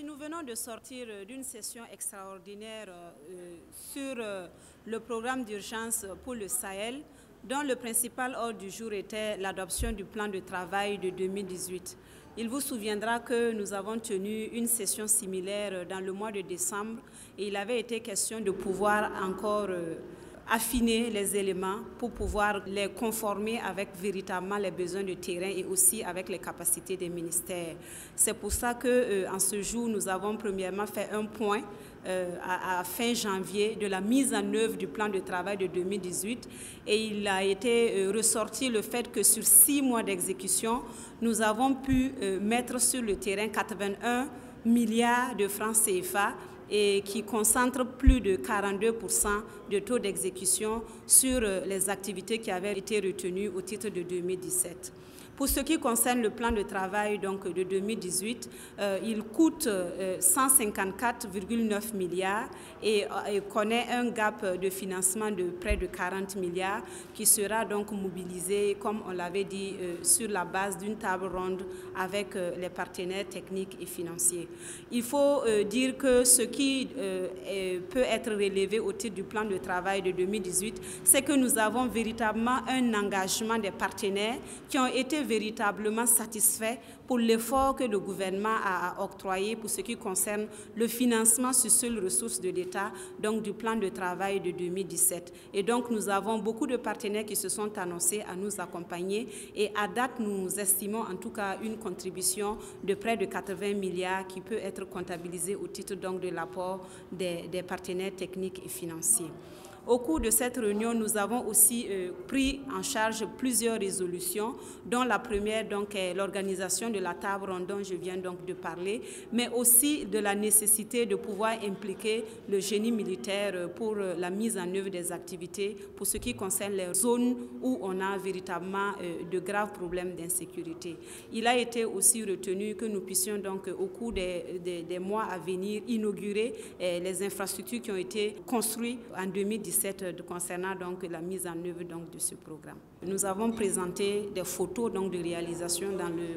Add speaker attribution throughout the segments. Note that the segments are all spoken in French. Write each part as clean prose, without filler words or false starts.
Speaker 1: Oui, nous venons de sortir d'une session extraordinaire sur le programme d'urgence pour le Sahel, dont le principal ordre du jour était l'adoption du plan de travail de 2018. Il vous souviendra que nous avons tenu une session similaire dans le mois de décembre et il avait été question de pouvoir encore affiner les éléments pour pouvoir les conformer avec véritablement les besoins de terrain et aussi avec les capacités des ministères. C'est pour ça qu'en ce jour, nous avons premièrement fait un point à fin janvier de la mise en œuvre du plan de travail de 2018 et il a été ressorti le fait que sur 6 mois d'exécution, nous avons pu mettre sur le terrain 81 milliards de francs CFA et qui concentre plus de 42% de taux d'exécution sur les activités qui avaient été retenues au titre de 2017. Pour ce qui concerne le plan de travail donc, de 2018, il coûte 154,9 milliards et connaît un gap de financement de près de 40 milliards qui sera donc mobilisé, comme on l'avait dit, sur la base d'une table ronde avec les partenaires techniques et financiers. Il faut dire que ce qui peut être relevé au titre du plan de travail de 2018, c'est que nous avons véritablement un engagement des partenaires qui ont été véritablement satisfaits pour l'effort que le gouvernement a octroyé pour ce qui concerne le financement sur seules ressources de l'État, donc du plan de travail de 2017. Et donc nous avons beaucoup de partenaires qui se sont annoncés à nous accompagner et à date nous estimons en tout cas une contribution de près de 80 milliards qui peut être comptabilisée au titre donc de l'apport des partenaires techniques et financiers. Au cours de cette réunion, nous avons aussi pris en charge plusieurs résolutions, dont la première donc, est l'organisation de la table ronde dont je viens donc de parler, mais aussi de la nécessité de pouvoir impliquer le génie militaire pour la mise en œuvre des activités pour ce qui concerne les zones où on a véritablement de graves problèmes d'insécurité. Il a été aussi retenu que nous puissions donc au cours des mois à venir inaugurer les infrastructures qui ont été construites en 2017 concernant donc la mise en œuvre donc de ce programme. Nous avons présenté des photos donc de réalisation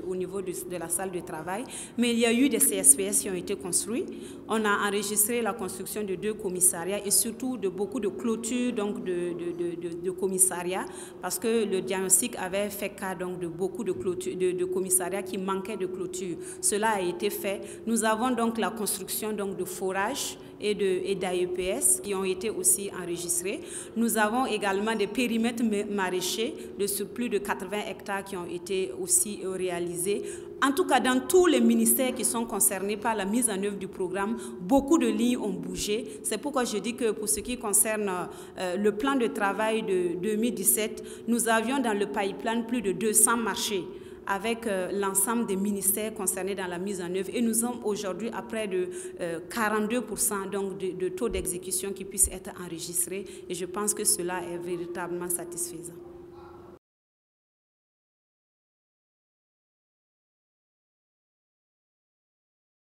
Speaker 1: au niveau de la salle de travail, mais il y a eu des CSPS qui ont été construits. On a enregistré la construction de 2 commissariats et surtout de beaucoup de clôtures donc de commissariats parce que le diagnostic avait fait cas donc de beaucoup de clôtures, de commissariats qui manquaient de clôture. Cela a été fait. Nous avons donc la construction donc de forages et d'AEPS qui ont été aussi enregistrés. Nous avons également des périmètres maraîchers de sur plus de 80 hectares qui ont été aussi réalisés. En tout cas, dans tous les ministères qui sont concernés par la mise en œuvre du programme, beaucoup de lignes ont bougé. C'est pourquoi je dis que pour ce qui concerne le plan de travail de 2017, nous avions dans le pipeline plus de 200 marchés avec l'ensemble des ministères concernés dans la mise en œuvre. Et nous sommes aujourd'hui à près de 42% donc de taux d'exécution qui puissent être enregistrés. Et je pense que cela est véritablement satisfaisant.